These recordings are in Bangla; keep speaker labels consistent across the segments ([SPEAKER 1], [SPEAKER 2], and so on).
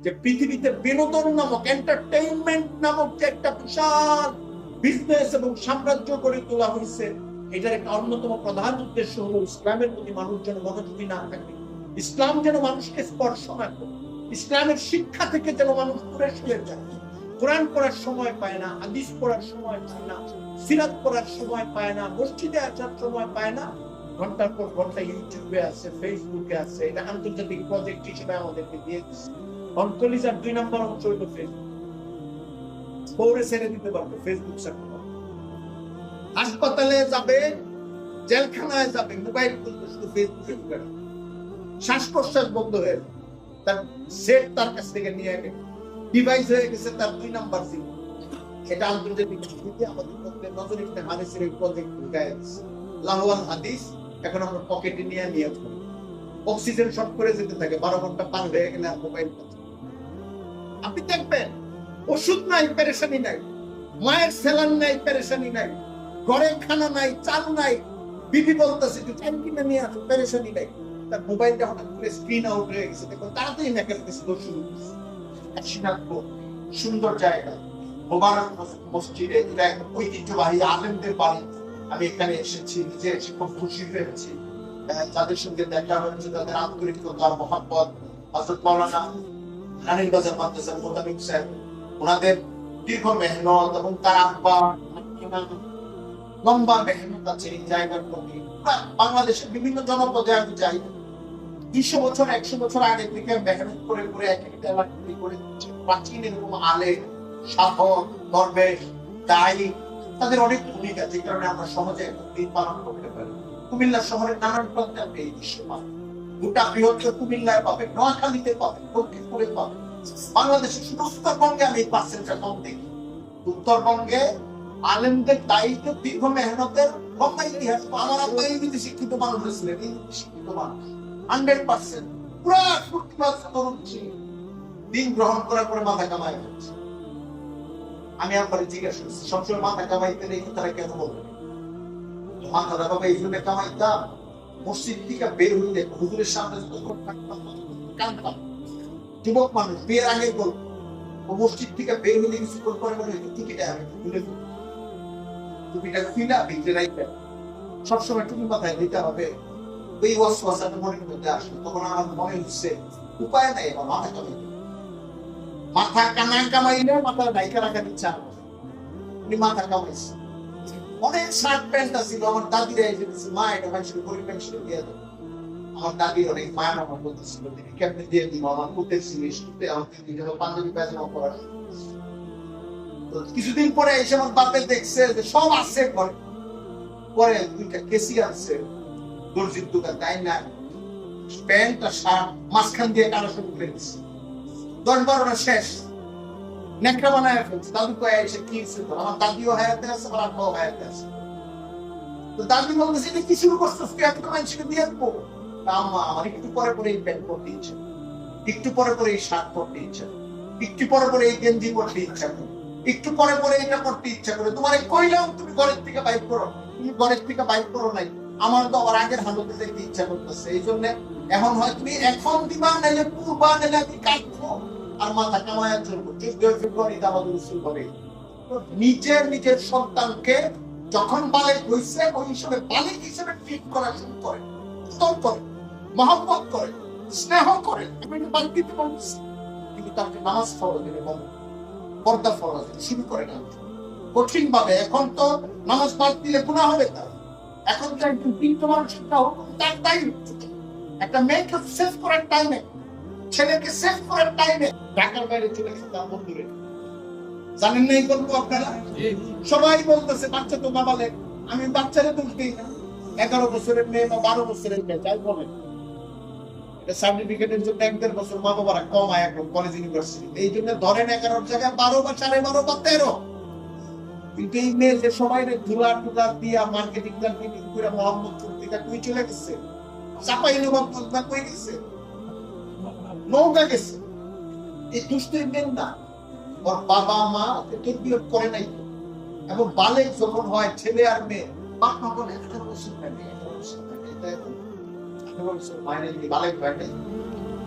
[SPEAKER 1] যে পৃথিবীতে বিনোদন নামক, এন্টারটেইনমেন্ট নামক যে একটা বিশাল বিজনেস এবং সাম্রাজ্য গড়ে তোলা হয়েছে, এটার একটা অন্যতম প্রধান উদ্দেশ্য হলো ইসলামের প্রতি মানুষ যেন মনোযোগী না থাকে, ইসলাম যেন মানুষকে স্পর্শ না করে, ইসলামের শিক্ষা থেকে যেন মানুষ দূরে সরে যায়। কোরআন পড়ার সময় পায় না, হাদিস পড়ার সময় পায় না, সিরাত পড়ার সময় পায় না, মসজিদে আসার সময় পায় না, ঘন্টার পর ঘন্টা ইউটিউবে আছে, ফেসবুকে আছে। এটা আন্তর্জাতিক প্রজেক্ট হিসেবে আমাদেরকে দিয়ে দিচ্ছে। অনকলিজার 2 নম্বর অংশ হইল ফেসবুক। পরে ছেড়ে দিতে পারবো ফেসবুক ছাড়তে পারবো। হাসপাতালে যাবে, জেলখানায় যাবে, মোবাইল খুলবে, শুধু ফেসবুকে ঢুকে না। শ্বাস প্রশ্বাস বন্ধ হয়ে যাবে, তার সেট তার কাছ থেকে নিয়ে গেছে, ডিভাইস হয়ে গেছে তার 2 নাম্বার সিম। এটা আন্তর্জাতিক নীতি আমাদের মধ্যে নজর ইবনে হারিসের এই প্রজেক্ট ঢুকায় দিচ্ছে। লাহওয়াল হাদিস এখন আমরা পকেটে নিয়ে করি। অক্সিজেন শর্ট করে যেতে থাকে, 12 ঘন্টা পার হয়ে গেলে আর মোবাইল। আপনি দেখবেন ওষুধ নাই, পেরেশানি নাই, মায়ের সেলান নাই, পেরেশানি নাই, ঘরে খানা নাই, চাল নাই, বিবি বলতেছে যে চাল কিনে নিয়ে আসো, পেরেশানি নাই। তার মোবাইলটা হঠাৎ করে স্ক্রিন আউট হয়ে গেছে, দেখুন তাড়াতাড়ি মেকার কাছে শুরু করছে। সুন্দর জায়গা, মোবারক মসজিদে, এটা একটা ঐতিহ্যবাহী আলেমদের বাড়ি। আমি এখানে এসেছি, নিজে এসে খুব খুশি হয়েছি। তাদের সঙ্গে দেখা হয়েছে, তাদের আন্তরিকতা, মহাব্বত। হযরত মাওলানা রানীর বাজার মাদ্রাসার মোতামিম স্যার, ওনাদের দীর্ঘ মেহনত এবং তার আব্বা লম্বা মেহনত আছে এই জায়গার প্রতি। বাংলাদেশের বিভিন্ন জনপদে আমি যাই, 200 বছর 100 বছর আগে থেকে মেহনত করে করে এক একটা এলাকা করে প্রাচীন এরকম আলেম, সাধক, দরবেশ, দায়ী, তাদের অনেক ভূমিকা, যে কারণে আমরা সহজে দিন পালন করতে পারি। কুমিল্লা শহরের নানান প্রান্তে আপনি এই দৃশ্য পাবেন। গোটা বৃহত্তর কুমিল্লায় পাবেন, নোয়াখালীতে পাবেন, লক্ষ্মীপুরে পাবেন। বাংলাদেশের শুধু উত্তরবঙ্গে আমি এই পার্সেন্টটা কম দেখি। উত্তরবঙ্গে আলেমদের দায়িত্ব, দীর্ঘ মেহনতের লম্বা ইতিহাস। আমার আব্বা ইংরেজি শিক্ষিত মানুষ ছিলেন, ইংরেজি শিক্ষিত মানুষ 100%। পুরা ফুটপাত তরুণ ছিল, দিন গ্রহণ করার পরে মাথা কামাই হচ্ছে। আমি আপনার জিজ্ঞাসা করছি, সবসময় মাথা কামাইতে নেই তারা কেন বলবেন? মাথাটা বাবা এই জন্য কামাইতাম, মসজিদ থেকে বের হইলে হুজুরের সামনে কাঁদতাম। যুবক মানুষ বিয়ের আগে বলবো, ও মসজিদ থেকে বের হইলে কিছু করে মনে হইতো টুপিটা আমি তুলে দেবো, টুপিটা খুইলা ভিতরে রাখবে, সবসময় টুপি মাথায় দিতে হবে। ওই ওয়াসওয়াসাটা মনের মধ্যে আসলো। তখন আমার মনে হচ্ছে উপায় নাই, আমার মাথা কামাইতে, মাথা কামাইলে মাথা ডাইকা রাখার ইচ্ছা। উনি মাথা কামাইছে, অনেক শার্ট প্যান্ট ছিল। আমার দাদিরা এসে দিচ্ছে, মা এটা মানুষের গরিব মানুষকে দিয়ে দেবো। আমার দাদি অনেক মায়া আমার বলতেছিল, তিনি কেমনি দিয়ে দিব, আমার কুতের জিনিস কুতে আমাকে পাঞ্জাবি পায়জামা পরা। তো কিছুদিন পরে এসে আমার বাপে দেখছে যে সব আছে ঘরে, পরে 2টা কেসি আছে দর্জির দোকান, তাই না প্যান্ট আর শার্ট মাঝখান দিয়ে কাটা শুরু করে দিচ্ছে। 10-12টা শেষ, নেকড়া বানায় ফেলছে। দাদু কয়ে এসে কি হচ্ছে, আমার দাদিও হায়াতে আছে, আমার আব্বাও হায়াতে আছে। তো দাদি বলতেছে যে কি শুরু করছিস, তুই এত মানুষকে দিয়ে আসবো? আম্মা আমার একটু পরে পরে এই প্যান্ট পরতে ইচ্ছে, একটু পরে পরে এই শার্ট পরতে ইচ্ছে, একটু পরে পরে এই গেঞ্জি পরতে ইচ্ছা করে, একটু পরে পরে এটা করতে ইচ্ছা করে। তোমার কইলাম তুমি ঘরের থেকে বাইক করো, তুমি ঘরের থেকে বাইক করো নাই। আমার তো আবার আগের হালতে দেখতে ইচ্ছা করতেছে, এই জন্য এখন হয় তুমি এখন দিবা, নাইলে পূর্বা, নাইলে আমি কাটবো আর মাথা কামায়া চলবো। 14 ফেব্রুয়ারি আমাদের উৎসব হবে। নিজের সন্তানকে যখন বালেক হয়েছে ওই হিসেবে বালেক হিসেবে ট্রিট করা শুরু করে, উত্তর করে, মহব্বত করে, স্নেহ করে। কিন্তু তাকে নামাজ ফরজ এবং পর্দা ফরজ শুরু করে না কঠিন ভাবে। এখন তো নামাজ বাদ দিলে গুনাহ হবে তার। এখন তার কিন্তু মানুষটা তার দায়িত্ব, একটা মেয়েকে সেভ করার টাইমে, ছেলেকে সেভ করার টাইমে ঢাকার বাইরে চলে গেছে তার বন্ধুরে। জানেন না এই গল্প আপনারা? সবাই বলতেছে বাচ্চা তো নাবালেগ। আমি বাচ্চারে দোষ দিই না, 11 বছরের মেয়ে বা 12 বছরের মেয়ে যাই বলেন, এটা সার্টিফিকেটের জন্য 1-1.5 বছর মা বাবারা কমায় এখন কলেজ ইউনিভার্সিটি। এই জন্য ধরেন 11 জায়গায় 12 বা 12.5 বা 13। কিন্তু এই মেয়ে যে সবাই ধুলা টুলা দিয়া মার্কেটিং করে মোহাম্মদ পত্রিকা কই চলে গেছে, চাপাই নবাবগঞ্জ কই গেছে, নৌকা গেছে। এই দুষ্টের মেন না, ওর বাবা মা তরবিয়ত করে নাই। এবং বালেক যখন হয় ছেলে আর মেয়ে, বাপ মা বলে 11 বছর থাকে, 11 বছর থাকে, এটা এখন 11 বছর মাইনে যদি বালেক হয় নাই।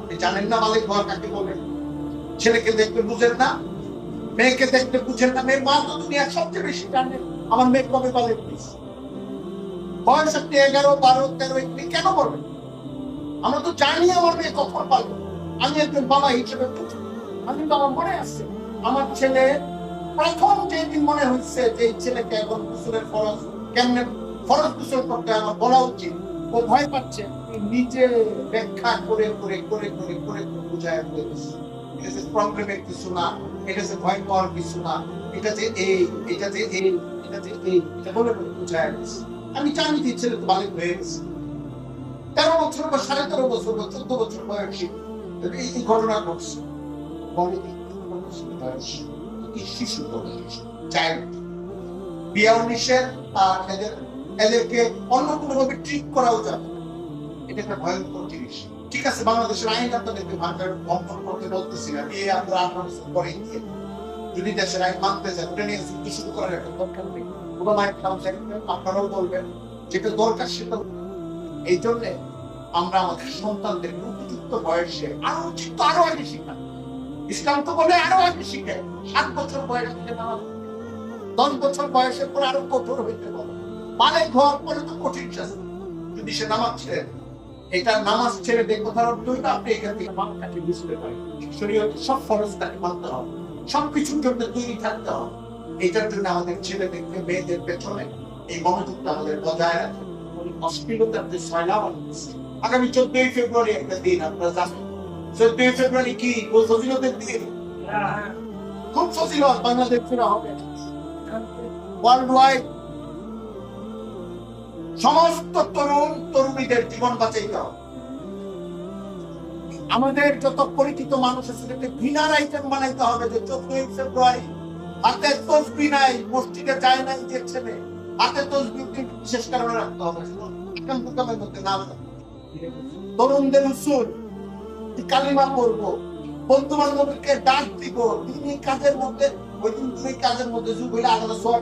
[SPEAKER 1] আপনি জানেন না বালেক হওয়া কাকে বলে? ছেলেকে দেখতে বুঝেন না, মেয়েকে দেখতে বুঝেন না। মেয়ের মা তো দুনিয়ার সবচেয়ে বেশি জানে আমার মেয়ে কবে পালে প্লিজ। বয়স আপনি 11, 12, 13 কেন বলবেন? আমরা তো জানি আমার মেয়ে কখন পালবে। আমি একজন বাবা হিসেবে আমি তো আমার মনে আছে আমার ছেলে প্রথম যেদিন মনে হচ্ছে যে এই ছেলেকে এখন গোসলের ফরজ কেমনে ফরজ গোসল করতে আমার বলা উচিত, ও ভয় পাচ্ছে, নিজে ব্যাখ্যা করে করে করে করে করে বুঝায় বলেছে এটা যে প্রবলেমের কিছু না, এটা যে ভয় পাওয়ার কিছু না, এটা যে এই, এটা যে এই, এটা যে এই, এটা বলে বলে বুঝায় গেছে। আমি জানি যে ছেলে তো বালিক হয়ে গেছে, 13 বছর বা 13.5 বছর বা 14 বছর বয়সী এই ঘটনা ঘটছে। শিশু চাইল্ড বিয়া 19 আর এদেরকে অন্য কোনো ভাবে ট্রিট করাও যাবে, এটা একটা ভয়ঙ্কর জিনিস। ঠিক আছে, বাংলাদেশের আইন আপনাদেরকে ভঙ্গন করতে বলতেছি না, বিয়ে আমরা 18 বছর পরে দিয়ে যদি দেশের আইন মানতে চান ওটা নিয়ে যুদ্ধ শুরু করার একটা দরকার নেই। কোনো মাইক আপনারাও বলবেন যেটা দরকার সেটা। এই জন্য আমরা আমাদের সন্তানদের উপযুক্ত বয়সে আরো উচিত আরো আগে শিখান। ইসলাম তো বলে আরো আগে শিখে 7 বছর বয়স থেকে নামাজ, 10 বছর বয়সের পর আরো কঠোর হইতে বলো। মানে ঘর পরে তো কঠিন শাস্তি যদি সে নামাজ ছেড়ে, এটা নামাজ ছেড়ে দিয়ে কোথাও অর্থ আপনি এখান থেকে মানটাকে বুঝতে পারেন। শরীয়তে সব ফরজ তাকে মানতে হবে, সবকিছুর জন্য তৈরি থাকতে হবে। এটার জন্য আমাদের ছেলেদেরকে মেয়েদের পেছনে এই মনোযোগটা আমাদের বজায় রাখতে অশ্লীলতার যে সয়লাভ আগামী 14 ফেব্রুয়ারি একটা দিন আপনারা জানেন। 14 ফেব্রুয়ারি কি ফজিলতের দিন, খুব ফজিলত বাংলাদেশ ফেরা হবে। ওয়ার্ল্ড ওয়াইড সমস্ত তরুণ তরুণীদের জীবন বাঁচাইতে হবে। আমাদের যত পরিচিত মানুষ আছে ঘৃণার আইটেম বানাইতে হবে যে 14 ফেব্রুয়ারি হাতে তসবি নাই, মসজিদে যায় নাই যে ছেলে হাতে তসবি বিশেষ কারণে রাখতে হবে। তরুণদের উসুল কালিমা পড়বো, বন্ধু বান্ধবকে ডাক দিব, তিনি কাজের মধ্যে ওই দিন তুমি কাজের মধ্যে যুগ হইলে আলাদা সব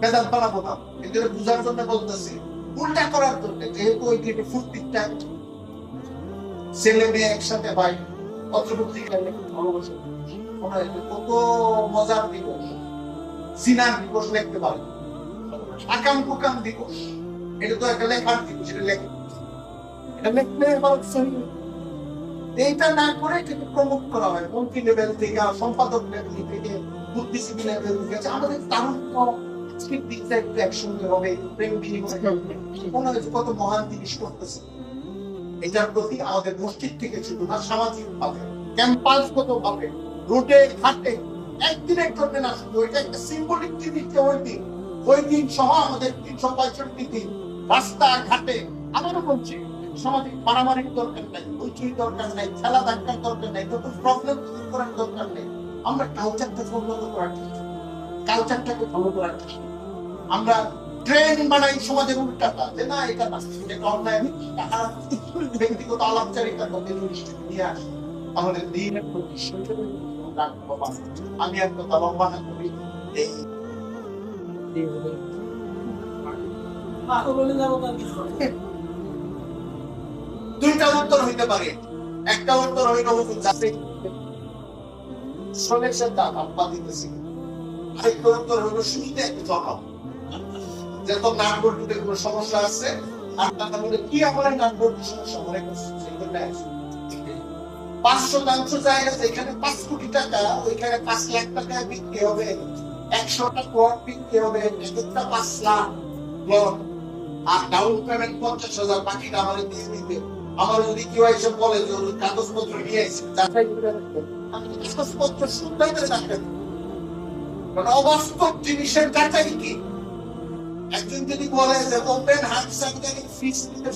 [SPEAKER 1] বেদাত বানাবো না। কিন্তু বুঝার জন্য বলতেছি, উল্টা করার জন্য, যেহেতু ওই দিনে ফুর্তির টাইম, ছেলে মেয়ে একসাথে ভাই পত্রপত্রিকায় কত মজার দিবস, সিনার দিবস লিখতে পারে, আকাম কুকাম দিবস, এটা তো একটা লেখার দিবস, এটা লেখে, এটা লিখলে এইটা না করে এটাকে প্রমোট করা হয় মন্ত্রী লেভেল থেকে, সম্পাদক লেভেল থেকে, বুদ্ধিজীবী লেভেল থেকে। আমাদের তারুণ্য আজকের দিকটা একটু একসঙ্গে হবে, প্রেম বিনিময় মনে হয়েছে কত মহান জিনিস করতেছে। এটার প্রতি আমাদের মসজিদ থেকে শুধু না, সামাজিক ভাবে ক্যাম্পাসগত ভাবে রোডে ঘাটে একদিনের জন্য না, শুধু এটা একটা সিম্বলিক জিনিস যে ওই দিন সহ আমাদের 365 দিন রাস্তা ঘাটে। আমারও বলছি সামাজিক মারামারির দরকার নাই, হইচই দরকার নাই, খেলা দেখার দরকার নাই, নতুন প্রবলেম করার দরকার নেই। আমরা কালচারটাকে উন্নত করার চেষ্টা, কালচারটাকে ফলো করার চেষ্টা। আমরা ট্রেন বানাই সমাজের উল্টাটা, যে না এটা না, এটা অন্যায়, ব্যক্তিগত আলাপচারিতার মধ্যে জিনিসটাকে নিয়ে আসে। আমাদের দিনের প্রতি আমি একটা লম্বা না করি এই দুইটা উত্তর হইতে পারে। একটা উত্তর হইল যাতে শ্রমের সাথে আব্বা দিতেছি, আরেকটা উত্তর হইল শুরুতে একটু জবাব যে তো নাম বলতে কোনো সমস্যা আছে, আর তার মধ্যে কি আমার নাম বলতে সমস্যা মনে করছে 500 জায়গা যেখানে 5 কোটি টাকা, ওইখানে 5 লাখ টাকা বিক্রি হবে, 100টা প্লট বিক্রি হবে, একটা 5 লাখ প্লট, আর ডাউন পেমেন্ট 50,000, বাকিটা আমার দিয়ে দিবে। আমার যদি কেউ এসে বলে যে কাগজপত্র নিয়ে এসে যাচাই করে রাখবেন, আমি কাগজপত্র শুনতেই রাখবেন, কারণ অবাস্তব জিনিসের যাচাই কি? একজন যদি বলে যে ওপেন হার্ট সার্জারি ফিস দিতে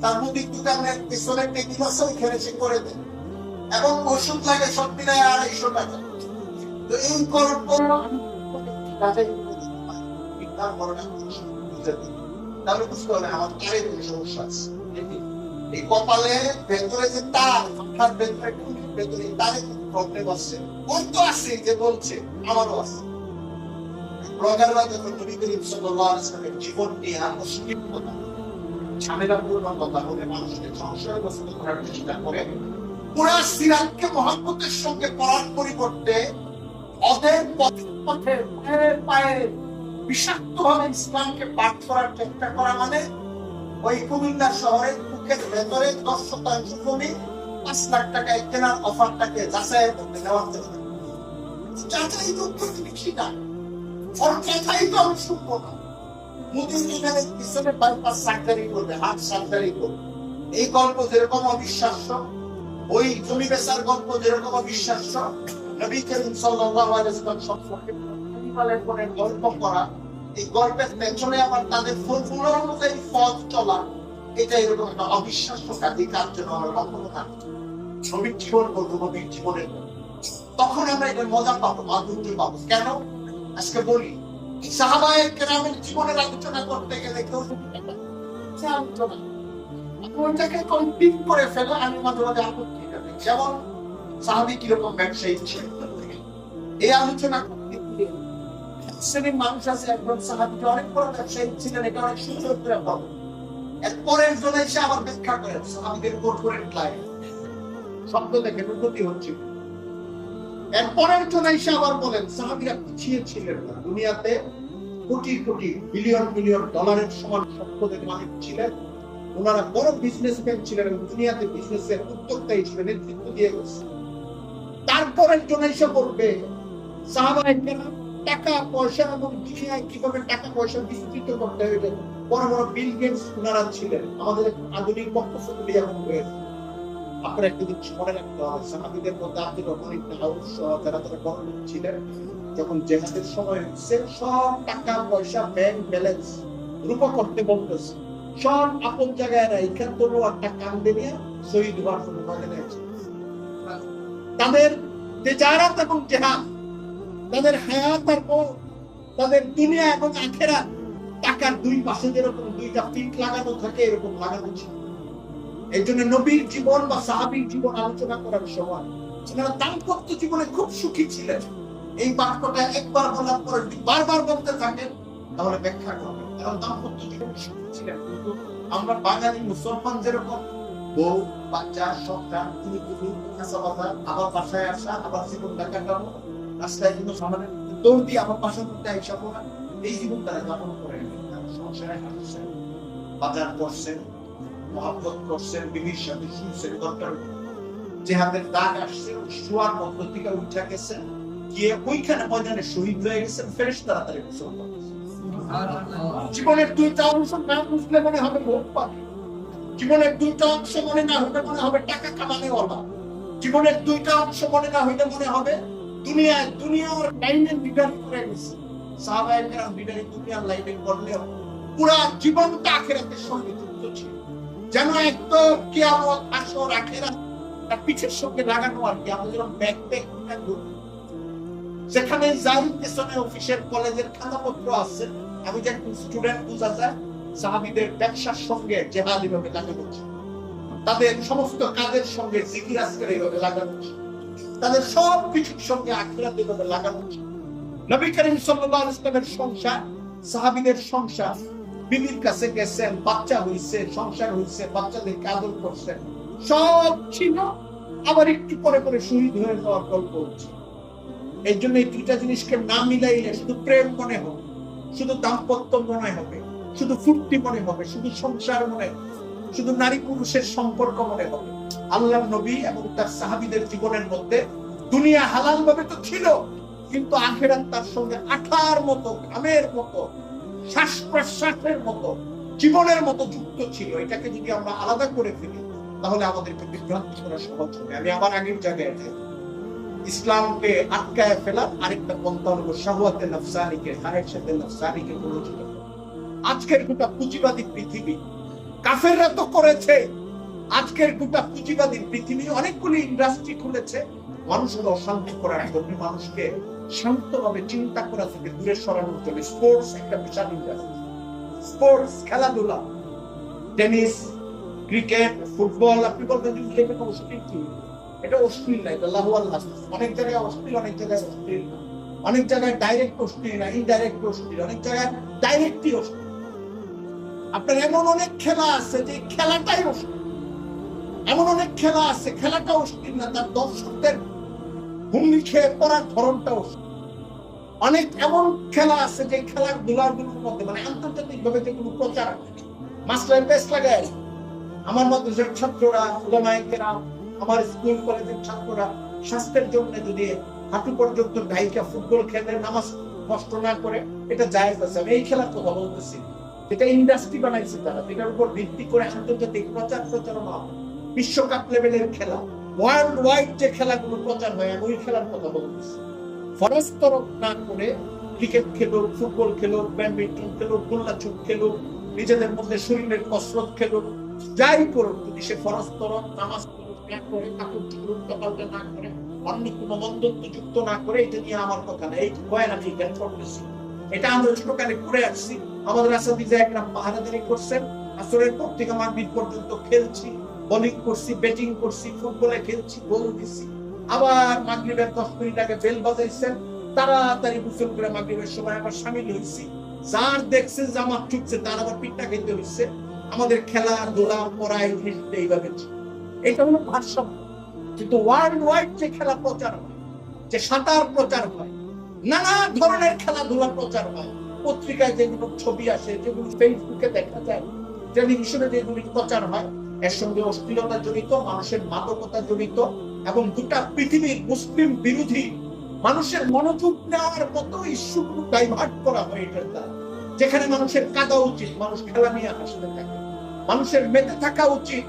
[SPEAKER 1] তার মধ্যে দোকানের পিছনে টেবিল আছে ওইখানে সে করে দেন, এবং ওষুধ লাগে সব মিলায় 250 টাকা। তো এই তাহলে বুঝতে হবে আমার কারে সমস্যা আছে। এই কপালে ভেতরে যে তার মাথার ভেতরে তারে প্রবলেম আছে, ওর তো আছে যে বলছে আমারও আছে। ব্লগাররা যখন নবী করিম সাল্লাল্লাহু আলাইহি ওয়াসাল্লামের জীবন নিয়ে মুশকিল কথা, ঝামেলাপূর্ণ কথা বলে মানুষকে সংশয়গ্রস্ত করার চেষ্টা করে, পুরা সিরাতকে মহব্বতের সঙ্গে পড়ার পরিবর্তে ওদের পথে পায়ে পায়ে বিষাক্ত ভাবে ইসলামকে পাঠ করার চেষ্টা করা মানে ওই কুমিল্লা শহরের বুকের ভেতরে 10% জমি 5 লাখ টাকায় কেনার অফারটাকে যাচাইয়ের মধ্যে নেওয়ার জন্য যাচাই তো কিছু না, ওর কথাই তো আমি শুনবো না। মোদী এখানে পিছনে বাইপাস সার্জারি করবে, হার্ট সার্জারি করবে, এই গল্প যেরকম অবিশ্বাস্য, ওই জমি বেচার গল্প যেরকম অবিশ্বাস্য, নবী করিম সাল্লাল্লাহু আলাইহি ওয়াসাল্লাম সম্পর্কে গল্প করা, এই গল্পের পেছনে আবার তাদের ফর্মুলা অনুযায়ী পথ চলা, এটা এরকম একটা অবিশ্বাস্য কাজ যেন আমরা কখনো না নবীর জীবন বলবো, নবীর জীবনের তখন আমরা এটার মজা পাবো, মাধুর্য পাবো। কেন আজকে বলি, সাহাবায়ে কেরামের জীবনের আলোচনা করতে গেলে কেউ আলোচনা ওইটাকে কমপ্লিট করে ফেলে, আমি মাঝে মাঝে আপত্তি করি। যেমন সাহাবী কিরকম ব্যবসায়ী ছিলেন, এই আলোচনা করতে গিয়ে শ্রেণীর মানুষ আছে, একজন সাহাবী অনেক বড় ব্যবসায়ী ছিলেন, এটা অনেক সুন্দর করে পাবো। এরপরের জন্য এসে আবার ব্যাখ্যা করেন সাহাবীদের কর্পোরেট লাইফ শব্দ দেখে উন্নতি হচ্ছে। এরপরের জন্য এসে আবার বলেন সাহাবীরা পিছিয়ে ছিলেন না, দুনিয়াতে কোটি কোটি বিলিয়ন বিলিয়ন ডলারের সমান সম্পদের মালিক ছিলেন, ওনারা বড় বিজনেসম্যান ছিলেন এবং দুনিয়াতে বিজনেসের উদ্যোক্তা হিসেবে নেতৃত্ব দিয়ে গেছে। তারপরের জন্য এসে বলবে সাহাবায়ে কেরাম টাকা পয়সা এবং দুনিয়ায় কিভাবে টাকা পয়সা বিস্তৃত করতে হবে, বড় বড় বিল গেটস ওনারা ছিলেন। আমাদের আধুনিক বক্তব্যগুলি এখন হয়েছে, আপনারা একটু মনে রাখতে হবে সাহাবীদের মধ্যে আব্দুর রহমান ইবনে আউফ সহ যারা বড় লোক ছিলেন, যখন জিহাদের সময় হচ্ছে সব টাকা পয়সা ব্যাংক ব্যালেন্স রূপা করতে বলতেছে, সব আপন জায়গায় রাইখা তবু একটা কান্দে নিয়ে শহীদ হওয়ার জন্য ময়দানে আছে। তাদের তেজারাত এবং জিহাদ, তাদের হায়াত আর মওত, তাদের দুনিয়া এবং আখিরাত টাকার দুই পাশে যেরকম দুইটা পিঠ লাগানো থাকে এরকম লাগানো ছিল। এই জন্য নবীর জীবন বা সাহাবীর জীবন আলোচনা করার সময় ওনারা দাম্পত্য জীবনে খুব সুখী ছিলেন। এই বাক্যটা একবার বলার পর বারবার বলতে থাকেন তাহলে ব্যাখ্যা করবেন, কারণ দাম্পত্য জীবনে সুখী ছিলেন। কিন্তু আমরা বাঙালি মুসলমান যেরকম বউ বাচ্চা সন্তান তুমি কাঁচা বাজার, আবার বাসায় আসা, আবার জীবনটা কাটানো, রাস্তায় কিন্তু সামনে দৌড় দিয়ে আমার বাসার মধ্যে আইসা পড়া, এই জীবন তারা যাপন করে সংসারে হাসছেন, বাজার করছেন, মহব্বত করছেন, বিবির সাথে শুনছেন, দরকার জিহাদের দাগ আসছে, শোয়ার মধ্য থেকে উঠা গেছেন, গিয়ে ওইখানে ময়দানে শহীদ হয়ে গেছেন, ফেরেশতা তাড়াতাড়ি গোসল করতেছে। জীবনের দুইটা অংশ না বুঝলে মনে হবে ভোগ পাবে, জীবনের দুইটা অংশ মনে না হলে মনে হবে টাকা কামানো ওলা, জীবনের দুইটা অংশ মনে না হইলে মনে হবে দুনিয়ার লাইনের লিডার করে গেছে। সাহাবায়ে কেরাম লিডারি দুনিয়ার লাইনে করলেও পুরা জীবনটা আখিরাতের সঙ্গে যুক্ত ছিল, যেন একদম কিয়ামত আসর আখিরাত তার পিছের সঙ্গে লাগানো। আর কি আমরা যেরকম ব্যাগ সেখানে যাই পেছনে অফিসের কলেজের খাতাপত্র আছে, আমি যে একটু স্টুডেন্ট বুঝা যায় সাহাবীদের ব্যবসার সঙ্গে জিহাদ এভাবে লাগানো ছিল, তাদের সমস্ত কাজের সঙ্গে জিকির আজকার এইভাবে লাগানো ছিল, তাদের সব কিছুর সঙ্গে আখিরাত এভাবে লাগানো ছিল। নবী করিম সাল্লাল্লাহু আলাইহি ওয়াসাল্লামের সংসার, সাহাবীদের সংসার, বিবির কাছে গেছেন, বাচ্চা হইছে, সংসার হইছে, বাচ্চাদেরকে আদর করছেন, সব ছিল, আবার একটু পরে পরে শহীদ হয়ে যাওয়ার গল্প হচ্ছে। এই জন্য এই দুইটা জিনিসকে না মিলাইলে শুধু প্রেম মনে হবে, শুধু দাম্পত্য মনে হবে, শুধু ফুর্তি মনে হবে, শুধু সংসার মনে হবে, শুধু নারী পুরুষের সম্পর্ক মনে হবে। আল্লাহর নবী এবং তার সাহাবীদের জীবনের মধ্যে দুনিয়া হালাল ভাবে তো ছিল, কিন্তু আখিরাত তার সঙ্গে আঠার মতো, ঘামের মতো, শ্বাস প্রশ্বাসের মতো, জীবনের মতো যুক্ত ছিল। এটাকে যদি আমরা আলাদা করে ফেলি তাহলে আমাদেরকে বিভ্রান্তি করা সহজ হবে। আমি আবার আগের জায়গায় ইসলামকে আটকায় ফেলার আরেকটা পন্থা হলো শাহওয়াতে নফসানিকে, হায়েশাতে নফসানিকে পরিচিত। আজকের গোটা পুঁজিবাদী পৃথিবী কাফেররা তো করেছে, আজকের গোটা পুঁজিবাদী পৃথিবী অনেকগুলি ইন্ডাস্ট্রি খুলেছে মানুষকে অশান্ত করার জন্য, মানুষকে শান্তভাবে চিন্তা করা থেকে দূরে সরানোর জন্য। স্পোর্টস একটা বিশাল ইন্ডাস্ট্রি, স্পোর্টস খেলাধুলা, টেনিস, ক্রিকেট, ফুটবল। আপনি বলবেন যে এটা অশ্লীল কি? এটা অশ্লীল না, এটা লাহওয়াল হাদিস। অনেক জায়গায় অশ্লীল, অনেক জায়গায় অশ্লীল না, অনেক জায়গায় ডাইরেক্ট অশ্লীল না, ইনডাইরেক্ট অশ্লীল, অনেক জায়গায় ডাইরেক্টই অশ্লীল। আপনার এমন অনেক খেলা আছে যে খেলাটাই অশ্লীল, এমন অনেক খেলা আছে, খেলাটা অস্থির না, তার দর্শকদের হুমড়ি খেয়ে পড়ার ধরনটা অস্থির। অনেক এমন খেলা আছে যে খেলাধুলার গুলোর মধ্যে মানে আন্তর্জাতিক ভাবে যেগুলো প্রচার মাস্টার বেস লাগায়। আমার মাদ্রাসার ছাত্ররা, উলামায়ে আমার স্কুল কলেজের ছাত্ররা স্বাস্থ্যের জন্য যদি হাঁটু পর্যন্ত ঢাইকা ফুটবল খেলে নামাজ নষ্ট না করে, এটা জায়েজ আছে। আমি এই খেলার কথা বলতেছি, এটা ইন্ডাস্ট্রি বানাইছে তারা, এটার উপর ভিত্তি করে আন্তর্জাতিক প্রচারণা, বিশ্বকাপ লেভেলের খেলা, ওয়ার্ল্ড ওয়াইড যে খেলাগুলো প্রচার হয়, আমি ওই খেলার কথা বলতেছি। ফরজ তরফ না করে ক্রিকেট খেলুক, ফুটবল খেলুক, ব্যাডমিন্টন খেলুক, গোল্লাছুট খেলুক, নিজেদের মধ্যে শরীরের কসরত খেলুক, যাই করুক, যদি সে ফরজ তরফ নামাজ করে না করে অন্য কোনো বন্ধত্ব যুক্ত না করে, এটা নিয়ে আমার কথা না। এই বয়ান আমি জ্ঞান করতেছি, এটা আমরা ছোটকালে করে আসছি। আমাদের আসাদিজা একরাম পাহারাদারি করছেন, আসরের পর থেকে মাগরিব পর্যন্ত খেলছি, বোলিং করছি, ব্যাটিং করছি, ফুটবলে খেলছি, গোল দিচ্ছি। আবার মাগরিবের 10 মিনিট আগে বেল বাজাইছেন, তাড়াতাড়ি গোসল করে মাগরিবের সময় আবার শামিল হয়েছি। যার দেখছে জামাত চুকছে তার আবার পিঠা খেতে হয়েছে। আমাদের খেলাধুলা পড়াই জিনিসটা এইভাবে, এটা হলো ভারসাম্য। কিন্তু ওয়ার্ল্ড ওয়াইড যে খেলা প্রচার হয়, যে সাঁতার প্রচার হয়, নানা ধরনের খেলাধুলা প্রচার হয়, পত্রিকায় যেগুলো ছবি আসে, যেগুলো ফেসবুকে দেখা যায়, টেলিভিশনে যেগুলি প্রচার হয়, এর সঙ্গে অশ্লীলতা জড়িত, মানুষের মাদকতা জড়িত, এবং গোটা পৃথিবীর মুসলিম বিরোধী মানুষের মনোযোগ নেওয়ার মতো ইস্যুগুলো ডাইভার্ট করা হয় এটার দ্বারা। যেখানে মানুষের কাঁদা উচিত, মানুষ খেলা নিয়ে হাসতে থাকে। মানুষের মেতে থাকা উচিত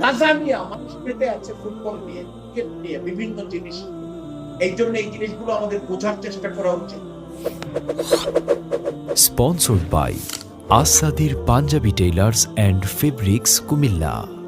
[SPEAKER 1] গাজা নিয়ে, মানুষ মেতে আছে ফুটবল নিয়ে, ক্রিকেট নিয়ে, বিভিন্ন জিনিস। এই জন্য এই জিনিসগুলো আমাদের বোঝার চেষ্টা করা উচিত।
[SPEAKER 2] Sponsored by Asadir Punjabi Tailors and Fabrics, Kumilla।